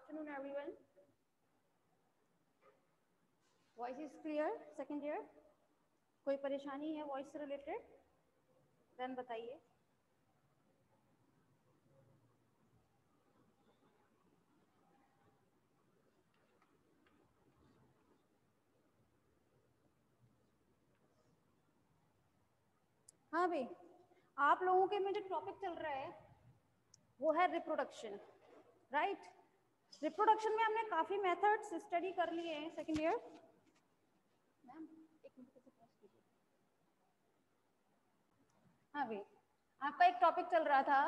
afternoon, everyone. Voice is clear, second year? कोई परेशानी है वॉइस से रिलेटेड? देन बताइए. हाँ भाई, आप लोगों के में जो टॉपिक चल रहा है वो है रिप्रोडक्शन, राइट? रिप्रोडक्शन में हमने काफी मेथड्स स्टडी कर लिए हैं सेकंड ईयर. मैम एक मिनट से पॉज कीजिए. हाँ भाई, आपका एक टॉपिक चल रहा था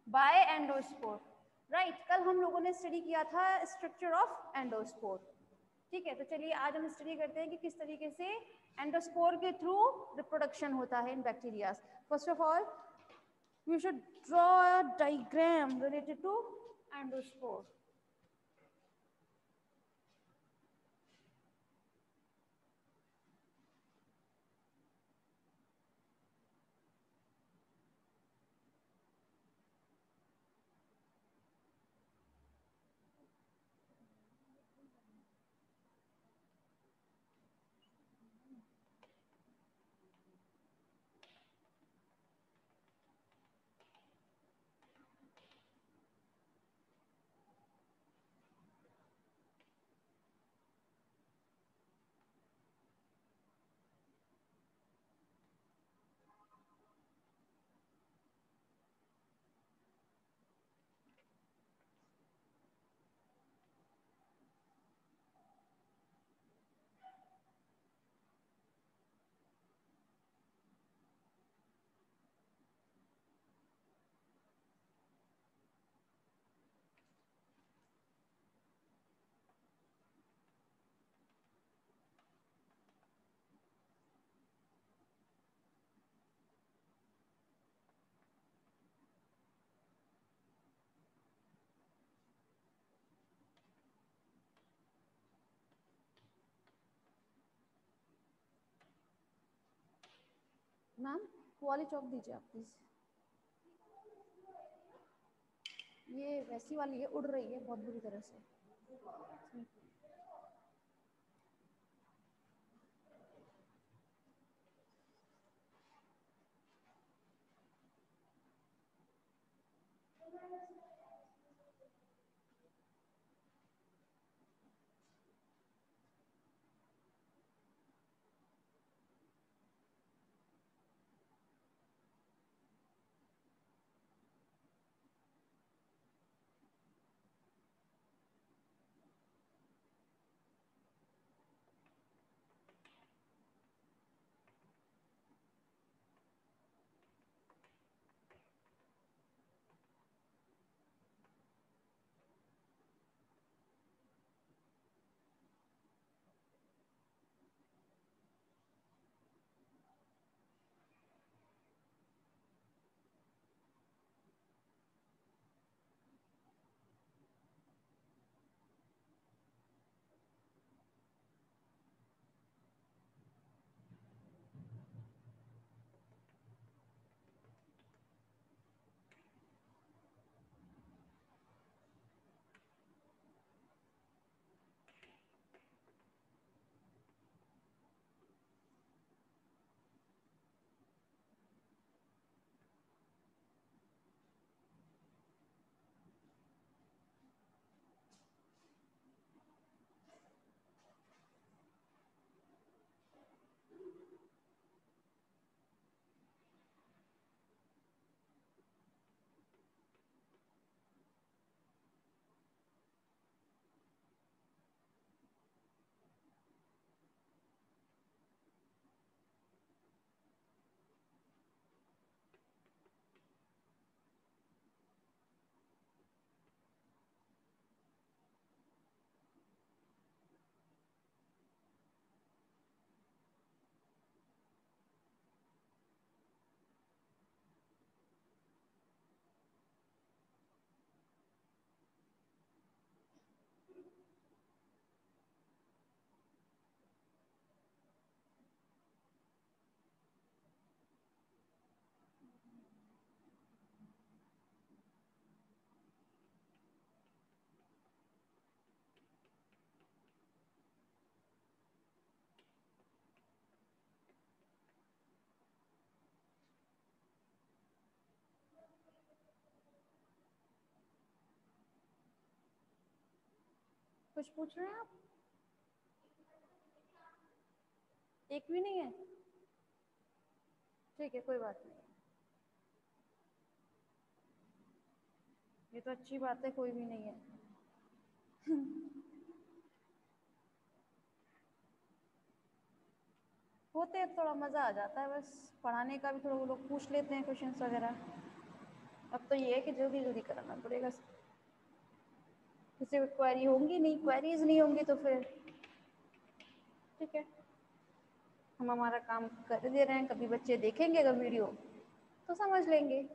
बाय एंडोस्पोर, राइट? कल हम लोगों ने स्टडी किया था स्ट्रक्चर ऑफ एंडोस्पोर. ठीक है, तो चलिए आज हम स्टडी करते हैं कि किस तरीके से एंडोस्पोर के थ्रू रिप्रोडक्शन होता है इन bacteria. First of all you should draw a diagram related to endospore. Ma'am वो वाली चौक दीजिए आप प्लीज. ये वैसी वाली है, उड़ रही है बहुत बुरी तरह से. कुछ पूछ रहे हैं आप? एक भी नहीं है? ठीक है, कोई बात नहीं, ये तो अच्छी बात है, कोई भी नहीं है। होते हैं, थोड़ा मज़ा आ जाता है बस पढ़ाने का भी, थोड़ा वो लोग पूछ लेते हैं क्वेश्चंस वगैरह। अब तो ये है कि जल्दी जल्दी कराना पड़ेगा, किसी को क्वेरी होंगी नहीं, क्वेरीज नहीं होंगी तो फिर ठीक है, हम हमारा काम कर दे रहे हैं। कभी बच्चे देखेंगे अगर वीडियो तो समझ लेंगे।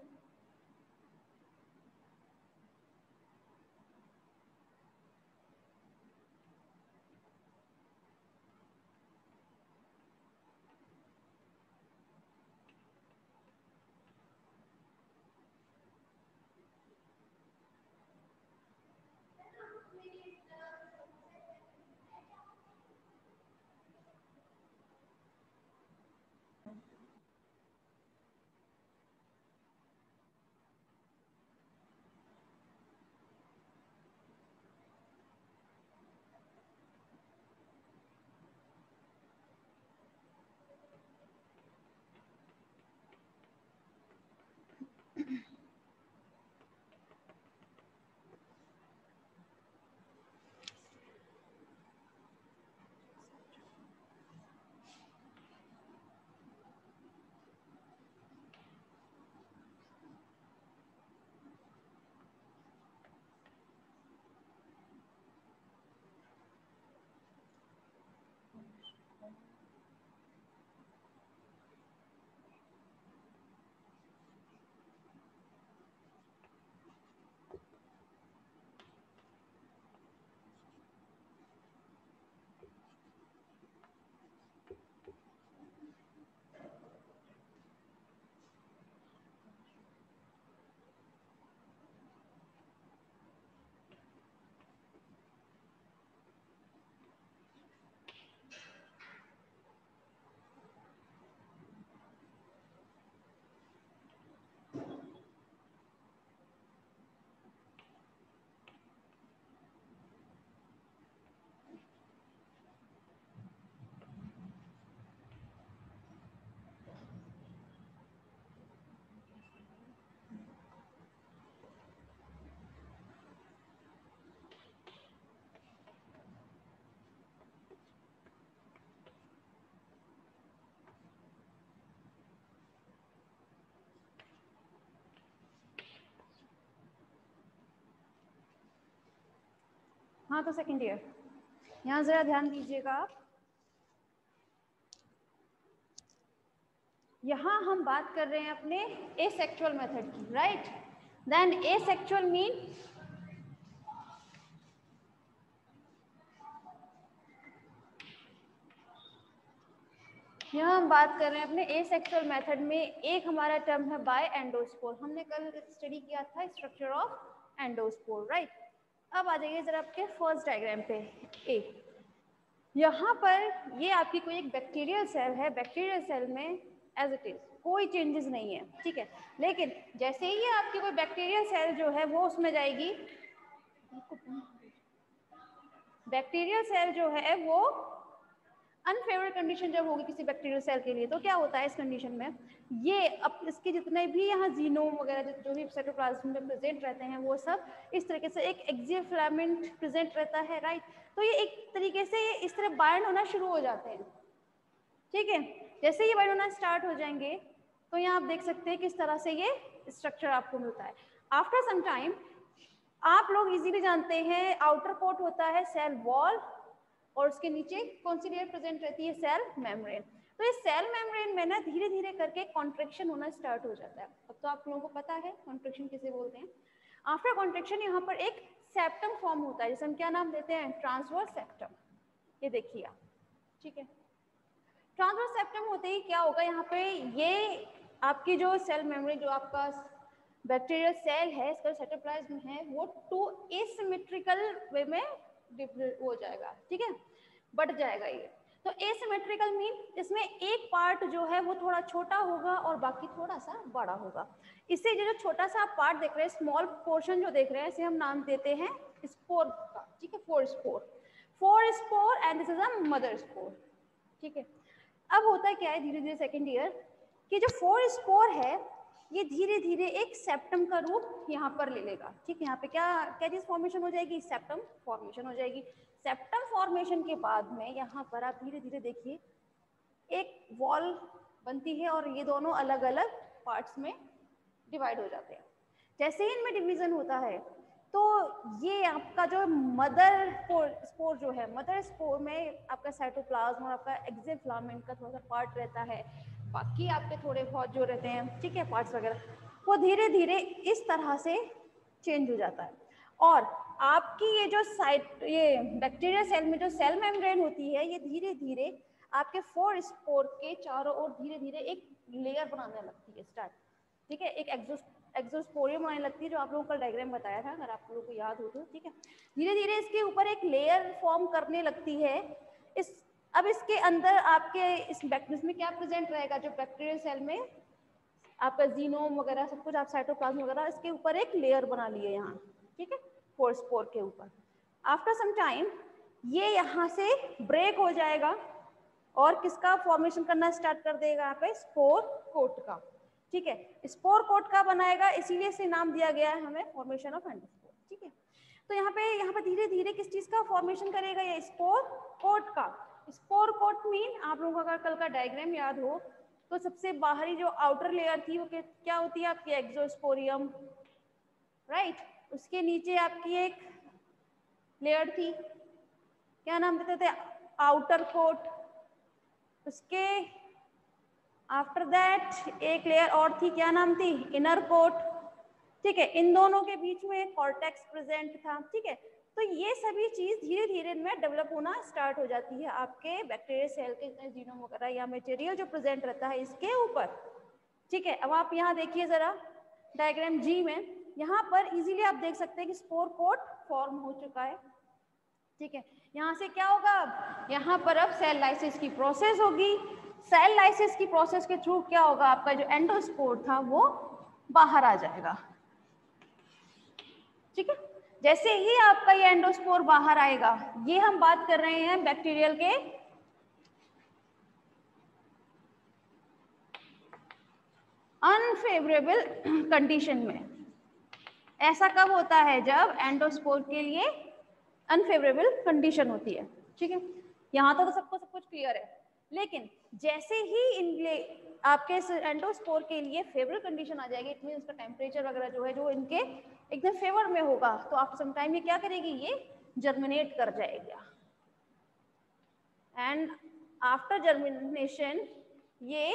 हाँ तो सेकंड ईयर, यहाँ जरा ध्यान दीजिएगा आप। यहाँ हम बात कर रहे हैं अपने एसेक्सुअल मेथड की, राइट। देन एसेक्सुअल मीन यहाँ हम बात कर रहे हैं अपने एसेक्सुअल मेथड में। एक हमारा टर्म है बाय एंडोस्पोर, हमने कल स्टडी किया था स्ट्रक्चर ऑफ एंडोस्पोर, राइट। अब आ जाइए जरा आपके फर्स्ट डायग्राम पे। एक यहाँ पर ये आपकी कोई एक बैक्टीरियल सेल है, बैक्टीरियल सेल में एज इट इज कोई चेंजेस नहीं है, ठीक है। लेकिन जैसे ही ये आपकी कोई बैक्टीरियल सेल जो है वो उसमें जाएगी, बैक्टीरियल सेल जो है वो अनफेवरेबल कंडीशन जब होगी किसी बैक्टीरियल सेल के लिए, तो क्या होता है इस कंडीशन में, ये अब इसके जितने भी यहाँ जीनोम वगैरह जो भी साइटोप्लाज्म में प्रेजेंट रहते हैं वो सब इस तरीके से एक एक्सियल फिलामेंट प्रेजेंट रहता है, राइट। तो ये एक तरीके से ये इस तरह बाइंड होना शुरू हो जाते हैं, ठीक है। जैसे ये बाइंड होना स्टार्ट हो जाएंगे तो यहाँ आप देख सकते हैं किस तरह से ये स्ट्रक्चर आपको मिलता है। आफ्टर सम टाइम आप लोग इजीली जानते हैं आउटर कोट होता है सेल वॉल और उसके नीचे कौन सी लेयर प्रेजेंट रहती है, सेल मेम्ब्रेन। तो इस सेल मेम्ब्रेन में ना धीरे धीरे करके कॉन्ट्रेक्शन होना स्टार्ट हो जाता है। अब तो आप लोगों को पता है कॉन्ट्रेक्शन किसे बोलते हैं। आफ्टर कॉन्ट्रेक्शन यहाँ पर एक सेप्टम फॉर्म होता है जिसे हम क्या नाम देते हैं, ट्रांसवर्स सेप्टम। ये देखिए आप, ठीक है। ट्रांसवर्स सेप्टम होते ही क्या होगा, यहाँ पे ये आपकी जो सेल मेम्ब्रेन जो आपका बैक्टीरियल सेल है, इसका साइटोप्लाज्म है वो टू एसिमेट्रिकल वे में हो जाएगा, ठीक है, बढ़ जाएगा ये। तो एसिमेट्रिकल मीन इसमें एक पार्ट जो है वो थोड़ा छोटा होगा और बाकी थोड़ा सा बड़ा होगा। इससे जो छोटा सा आप पार्ट देख रहे हैं, स्मॉल पोर्शन जो देख रहे हैं, इसे हम नाम देते हैं स्पोर का, ठीक है, four spore and this is a mother spore, ठीक है। अब होता क्या है धीरे धीरे सेकेंड ईयर कि जो फोर स्पोर है ये धीरे धीरे एक सेप्टम का रूप यहाँ पर ले लेगा, ठीक है। यहाँ पे क्या क्या चीज फॉर्मेशन हो जाएगी, सेप्टम फॉर्मेशन हो जाएगी। सेप्टम फॉर्मेशन के बाद में यहाँ पर आप धीरे धीरे देखिए एक वॉल बनती है और ये दोनों अलग अलग पार्ट्स में डिवाइड हो जाते हैं। जैसे ही इनमें डिवीजन होता है तो ये आपका जो मदर स्पोर जो है, मदर स्पोर में आपका साइटोप्लाज्म और आपका एक्सोफिलामेंट का थोड़ा सा पार्ट रहता है, बाकी आपके थोड़े बहुत जो रहते हैं, ठीक है, पार्ट्स वगैरह, वो धीरे धीरे इस तरह से चेंज हो जाता है। और आपकी ये जो ये बैक्टीरिया सेल में जो सेल मेम्ब्रेन होती है, ये धीरे धीरे आपके फोर स्पोर के चारों ओर धीरे धीरे एक लेयर बनाने लगती है स्टार्ट, ठीक है, एक एक्सोस्पोरियम बनाने लगती है, जो आप लोगों को डायग्राम बताया था अगर आप लोगों को याद हो तो, ठीक है। धीरे धीरे इसके ऊपर एक लेयर फॉर्म करने लगती है। अब इसके अंदर आपके इस में क्या प्रेजेंट रहेगा, जो बैक्टीरियल सेल में आपका जीनोम वगैरह सब कुछ, आप साइटोप्लाज्म वगैरह, इसके ऊपर एक लेयर बना लिए यहाँ, ठीक है, फोर स्पोर के ऊपर। आफ्टर सम टाइम ये यहाँ से ब्रेक हो जाएगा और किसका फॉर्मेशन करना स्टार्ट कर देगा, यहाँ पे स्पोर कोट का, ठीक है। स्पोर कोट का बनाएगा, इसीलिए इसे नाम दिया गया है हमें फॉर्मेशन ऑफ एंडोस्पोर, ठीक है। तो यहाँ पे धीरे धीरे किस चीज का फॉर्मेशन करेगा, ये स्पोर कोट का। स्पोर कोट मीन आप लोगों का कल का डायग्राम याद हो तो सबसे बाहरी जो आउटर लेयर थी वो क्या होती है आपकी, एक्सोस्पोरियम, राइट। उसके नीचे आपकी एक लेयर थी, क्या नाम देते थे, आउटर कोट। उसके आफ्टर दैट एक लेयर और थी, क्या नाम थी, इनर कोट, ठीक है। इन दोनों के बीच में एक कॉर्टेक्स प्रेजेंट था, ठीक है। तो ये सभी चीज धीरे धीरे इनमें डेवलप होना स्टार्ट हो जाती है आपके बैक्टीरिया सेल के जीनोम वगैरह या मटेरियल जो प्रेजेंट रहता है इसके ऊपर, ठीक है। अब आप यहाँ देखिए जरा डायग्राम जी में, यहाँ पर इजीली आप देख सकते हैं कि स्पोर कोट फॉर्म हो चुका है, ठीक है। यहाँ से क्या होगा, अब यहाँ पर अब सेल लाइसिस की प्रोसेस होगी। सेल लाइसिस की प्रोसेस के थ्रू क्या होगा, आपका जो एंडोस्पोर था वो बाहर आ जाएगा, ठीक है। जैसे ही आपका ये एंडोस्पोर बाहर आएगा, ये हम बात कर रहे हैं बैक्टीरियल के अनफेवरेबल कंडीशन में। ऐसा कब होता है, जब एंडोस्पोर के लिए अनफेवरेबल कंडीशन होती है, ठीक है। यहाँ तो सबको सब कुछ क्लियर है, लेकिन जैसे ही आपके एंडोस्पोर के लिए फेवरेबल कंडीशन आ जाएगी, इट मीन उसका टेम्परेचर वगैरह जो है जो इनके एकदम फेवर में होगा, तो आप सम टाइम ये क्या करेगी, ये जर्मिनेट कर जाएगा। एंड आफ्टर जर्मिनेशन ये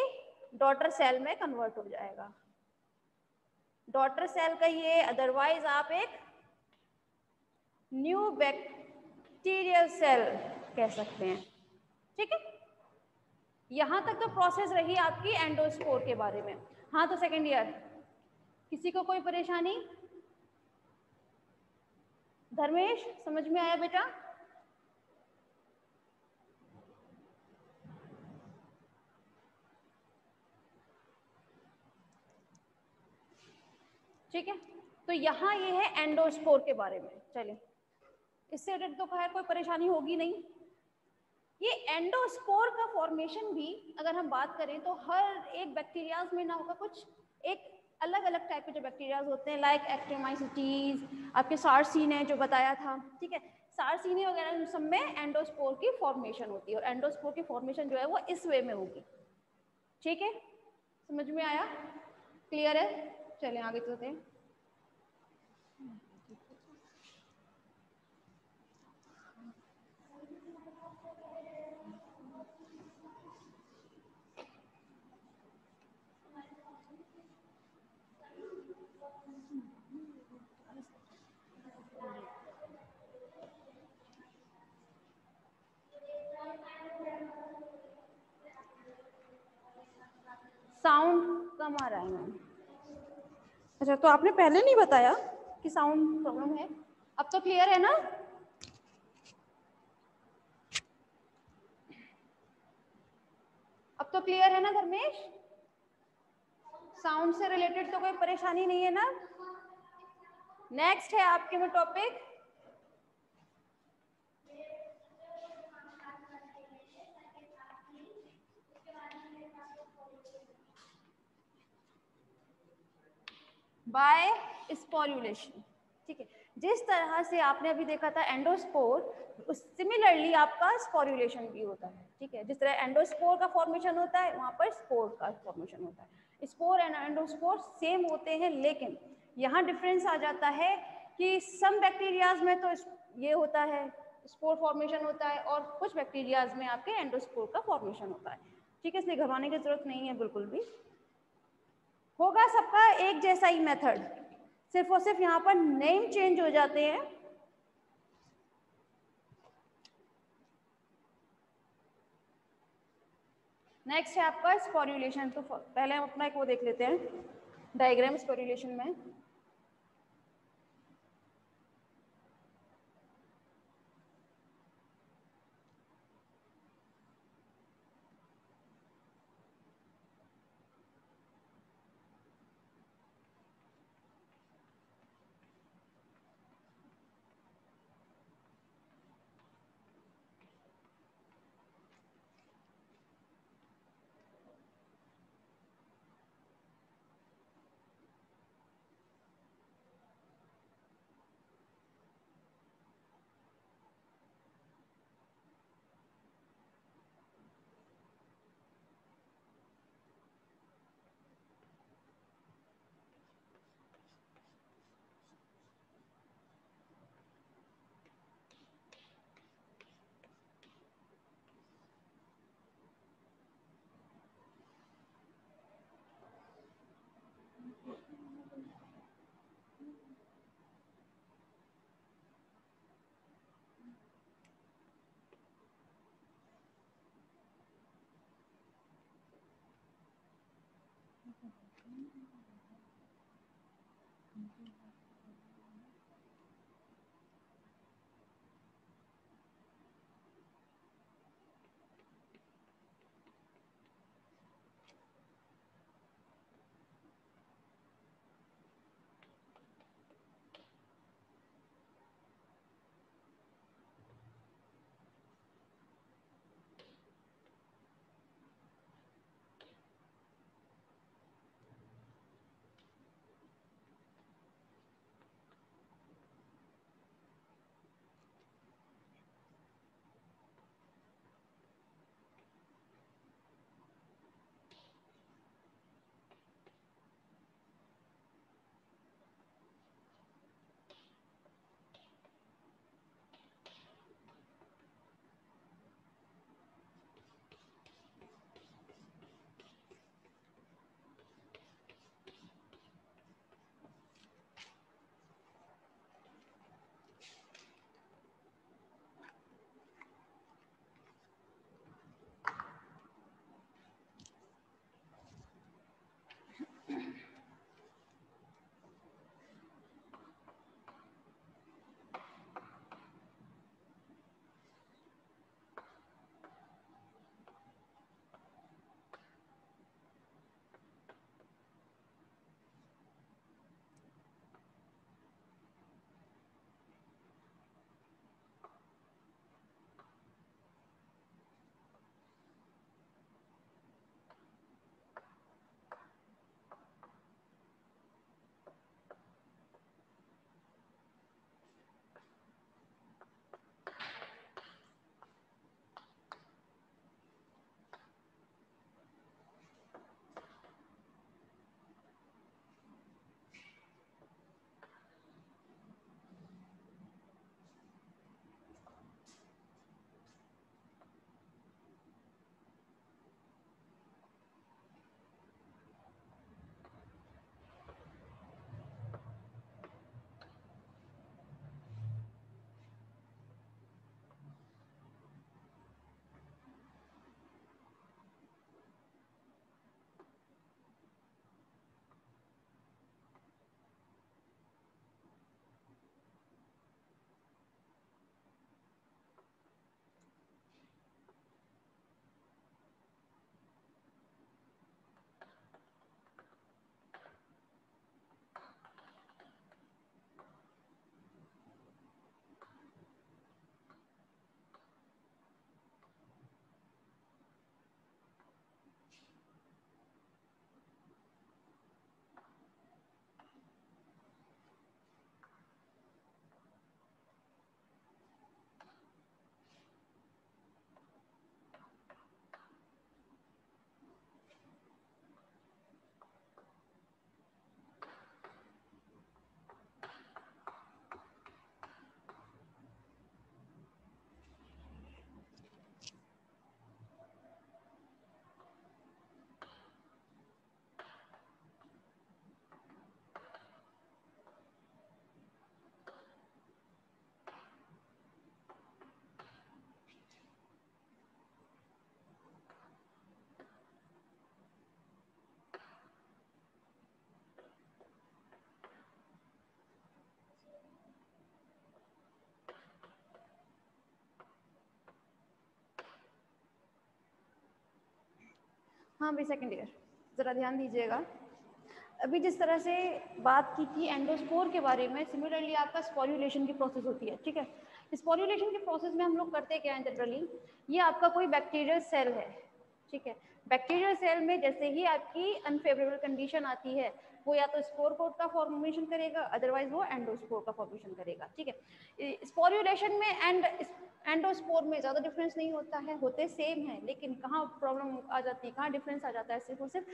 डॉटर सेल में कन्वर्ट हो जाएगा। डॉटर सेल का ये अदरवाइज आप एक न्यू बैक्टीरियल सेल कह सकते हैं, ठीक है। यहां तक तो प्रोसेस रही आपकी एंडोस्पोर के बारे में। हाँ तो सेकेंड ईयर किसी को कोई परेशानी, धर्मेश समझ में आया बेटा? ठीक है, तो यहाँ ये है एंडोस्पोर के बारे में। चलिए, इससे रिलेटेड तो खैर कोई परेशानी होगी नहीं। ये एंडोस्पोर का फॉर्मेशन भी अगर हम बात करें तो हर एक बैक्टीरियाज में ना होगा, कुछ एक अलग अलग टाइप के जो बैक्टीरियाज होते हैं, लाइक एक्टिनोमाइसीटीज, आपके सार्सिने जो बताया था, ठीक है, सार्सिने वगैरह सब में एंडोस्पोर की फॉर्मेशन होती है, और एंडोस्पोर की फॉर्मेशन जो है वो इस वे में होगी, ठीक है। समझ में आया, क्लियर है? चलें आगे चलते हैं। साउंड कम आ रहा है मैम। अच्छा, तो आपने पहले नहीं बताया कि साउंड प्रॉब्लम है? अब तो क्लियर है ना? अब तो क्लियर है ना धर्मेश? साउंड से रिलेटेड तो कोई परेशानी नहीं है ना? नेक्स्ट है आपके में टॉपिक बाय स्पोरुलेशन। ठीक है, जिस तरह से आपने अभी देखा था एंडोस्पोर, सिमिलरली आपका स्पोरुलेशन भी होता है। ठीक है, जिस तरह एंडोस्पोर का फॉर्मेशन होता है वहां पर स्पोर का फॉर्मेशन होता है। स्पोर एंड एंडोस्पोर सेम होते हैं, लेकिन यहाँ डिफरेंस आ जाता है कि सम बैक्टीरियाज में तो ये होता है, स्पोर फॉर्मेशन होता है, और कुछ बैक्टीरियाज में आपके एंडोस्पोर का फॉर्मेशन होता है। ठीक है, इसलिए घबराने की जरूरत नहीं है बिल्कुल भी, होगा सबका एक जैसा ही मेथड, सिर्फ और सिर्फ यहाँ पर नेम चेंज हो जाते हैं। नेक्स्ट है आपका स्पोरुलेशन। तो पहले हम अपना एक वो देख लेते हैं डायग्राम स्पोरुलेशन में। हाँ भाई सेकेंड ईयर, ज़रा ध्यान दीजिएगा। अभी जिस तरह से बात की थी एंडोस्पोर के बारे में, सिमिलरली आपका स्पोरुलेशन की प्रोसेस होती है, ठीक है। स्पोरुलेशन के प्रोसेस में हम लोग करते क्या हैं जनरली, ये आपका कोई बैक्टीरियल सेल है, ठीक है। बैक्टीरियल सेल में जैसे ही आपकी अनफेवरेबल कंडीशन आती है, वो या तो स्पोर कोट का फॉर्मेशन करेगा, अदरवाइज वो एंडोस्पोर का फॉर्मेशन करेगा, ठीक है। स्पोरुलेशन में एंड एंडोस्पोर में ज़्यादा डिफरेंस नहीं होता है, होते सेम है, लेकिन कहाँ प्रॉब्लम आ जाती है, कहाँ डिफरेंस आ जाता है, सिर्फ और सिर्फ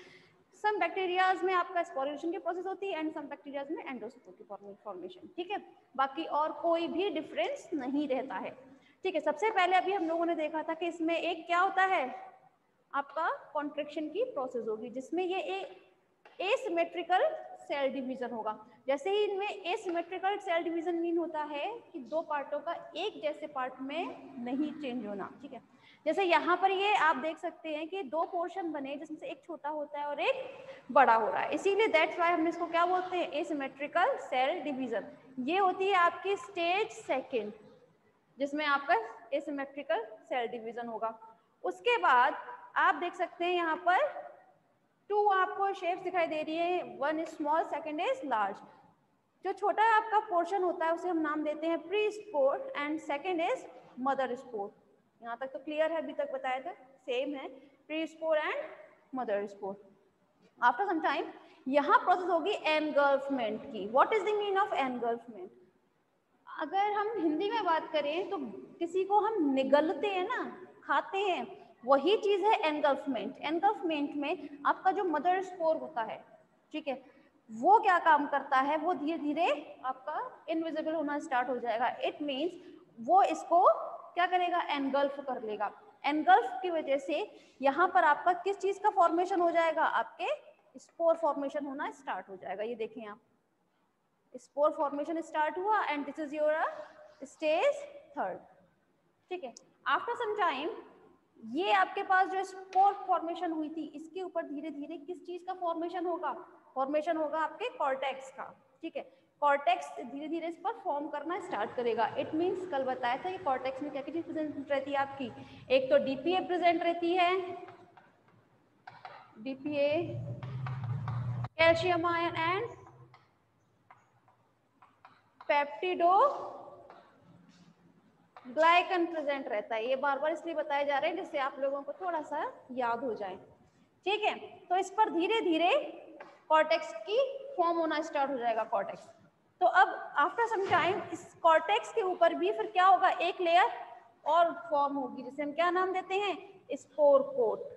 सम बैक्टीरियाज में आपका स्पोरुलेशन की प्रोसेस होती है एंड सम बैक्टीरियाज में एंडोस्पोर की फॉर्मेशन, ठीक है। बाकी और कोई भी डिफरेंस नहीं रहता है, ठीक है। सबसे पहले अभी हम लोगों ने देखा था कि इसमें एक क्या होता है, आपका कॉन्ट्रैक्शन की प्रोसेस होगी, जिसमें ये एक एसिमेट्रिकल सेल डिवीजन होगा। जैसे ही इनमें एसिमेट्रिकल सेल डिवीजन मीन होता है कि दो पार्टों का एक जैसे पार्ट में नहीं चेंज होना, ठीक है। जैसे यहाँ पर ये आप देख सकते हैं कि दो पोर्शन बने जिसमें से एक छोटा होता है और एक बड़ा हो रहा है, इसीलिए दैट्स वाई हम इसको क्या बोलते हैं, एसिमेट्रिकल सेल डिवीजन। ये होती है आपकी स्टेज सेकेंड, जिसमें आपका एसिमेट्रिकल सेल डिवीजन होगा। उसके बाद आप देख सकते हैं यहाँ पर टू आपको शेप्स दिखाई दे रही है, one is small, second is large. जो छोटा आपका पोर्शन होता है उसे हम नाम देते हैं pre spore and second is mother spore. यहाँ तक तो क्लियर है, अभी तक बताया था सेम है, pre spore and mother spore. After some time यहाँ प्रोसेस होगी एनगल्फमेंट की। What is the mean of engulfment? अगर हम हिंदी में बात करें तो किसी को हम निगलते हैं ना, खाते हैं, वही चीज है एनगल्फमेंट। एनगल्फमेंट में आपका जो मदर स्पोर होता है, ठीक है, वो क्या काम करता है, वो धीरे धीरे आपका इनविजिबल होना स्टार्ट हो जाएगा। इट मीन्स वो इसको क्या करेगा, एनगल्फ कर लेगा। एनगल्फ की वजह से यहाँ पर आपका किस चीज का फॉर्मेशन हो जाएगा, आपके स्पोर फॉर्मेशन होना स्टार्ट हो जाएगा। ये देखें आप, स्पोर फॉर्मेशन स्टार्ट हुआ and this is your stage third, ठीक है। आफ्टर सम टाइम ये आपके पास जो स्पोर फॉर्मेशन हुई थी, इसके ऊपर धीरे धीरे किस चीज का फॉर्मेशन होगा, फॉर्मेशन होगा आपके कॉर्टेक्स का, ठीक है। कॉर्टेक्स धीरे धीरे इस पर फॉर्म करना स्टार्ट करेगा। इट मीन्स कल बताया था कि कॉर्टेक्स में क्या क्या चीज प्रेजेंट रहती है आपकी, एक तो डीपीए प्रेजेंट रहती है, DPA, calcium ion and पेप्टिडो glycan present रहता है। ये बार बार इसलिए बताए जा रहे हैं जिससे आप लोगों को थोड़ा सा याद हो जाए, ठीक है। तो इस पर धीरे धीरे कॉर्टेक्स की फॉर्म होना स्टार्ट हो जाएगा, कॉर्टेक्स। तो अब आफ्टर सम टाइम इस कॉर्टेक्स के ऊपर भी फिर क्या होगा, एक लेयर और फॉर्म होगी जिसे हम क्या नाम देते हैं, स्पोर कोट,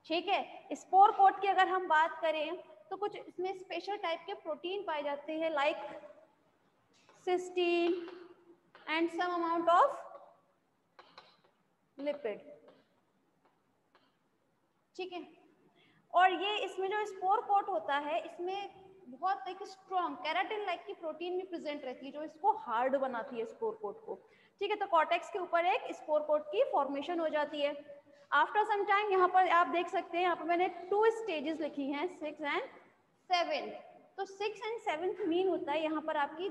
ठीक है। स्पोर कोट की अगर हम बात करें तो कुछ इसमें स्पेशल टाइप के प्रोटीन पाए जाते हैं, like cysteine and some amount of lipid, ठीक है। और ये इसमें जो स्पोर कोट होता है, इसमें बहुत एक स्ट्रॉन्ग केराटिन लाइक की प्रोटीन भी प्रेजेंट रहती है जो इसको हार्ड बनाती है स्पोर कोट को, ठीक है। तो कॉर्टेक्स के ऊपर एक स्पोर कोट की फॉर्मेशन हो जाती है। आफ्टर सम टाइम यहाँ पर आप देख सकते हैं, यहाँ पर मैंने 2 स्टेजेस लिखी हैं, 6 एंड 7। तो 6 एंड 7 मीन होता है यहाँ पर आपकी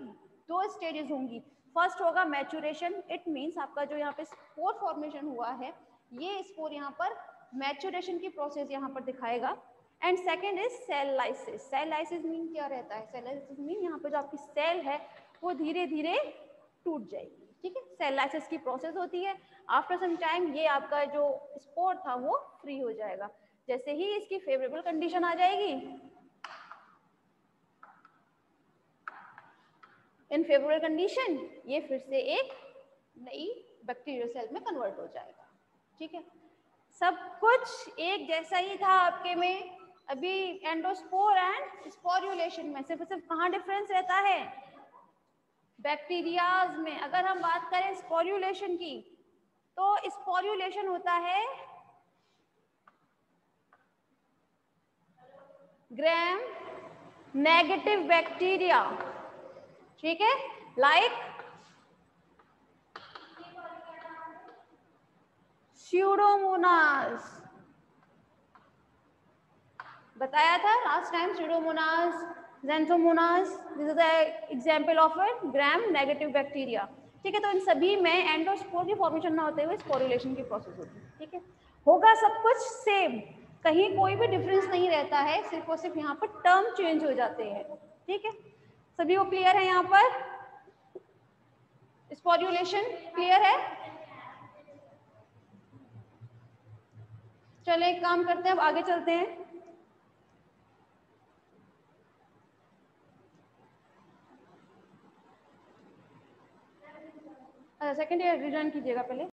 2 स्टेजेस होंगी। फर्स्ट होगा मैचुरेशन, इट मीन्स आपका जो यहाँ पे स्पोर फॉर्मेशन हुआ है, ये स्पोर यहाँ पर मैचुरेशन की प्रोसेस यहाँ पर दिखाएगा। And second is cell lysis. Cell lysis mean क्या रहता है, सेल लाइसिस मीन यहाँ पे जो आपकी सेल है वो धीरे धीरे टूट जाएगी, ठीक है। सेल लाइसिस की प्रोसेस होती है। आफ्टर सम टाइम ये आपका जो स्पोर था वो फ्री हो जाएगा। जैसे ही इसकी फेवरेबल कंडीशन आ जाएगी, इन फेवरेबल कंडीशन, ये फिर से एक नई बैक्टीरियल सेल में कन्वर्ट हो जाएगा, ठीक है। सब कुछ एक जैसा ही था आपके में। अभी एंडोस्पोर एंड स्पोरुलेशन में सिर्फ कहाँ डिफरेंस रहता है, बैक्टीरियाज में। अगर हम बात करें स्पोरुलेशन की, तो स्पोरुलेशन होता है ग्राम नेगेटिव बैक्टीरिया, ठीक है, लाइक स्यूडोमोनास, बताया था last time, Pseudomonas, Xanthomonas, this is the example of a gram negative bacteria, ठीक है। तो इन सभी में एंडोस्पोर की फॉर्मेशन ना होते हुए स्पोरुलेशन की प्रोसेस होती है, ठीक है। होगा सब कुछ सेम, कहीं कोई भी डिफरेंस नहीं रहता है, सिर्फ और सिर्फ यहाँ पर टर्म चेंज हो जाते हैं। ठीक है, सभी को क्लियर है? यहाँ पर स्पॉर्युलेशन क्लियर है? चलो एक काम करते हैं, अब आगे चलते हैं। अच्छा, सेकंड ईयर रिजॉइन कीजिएगा पहले।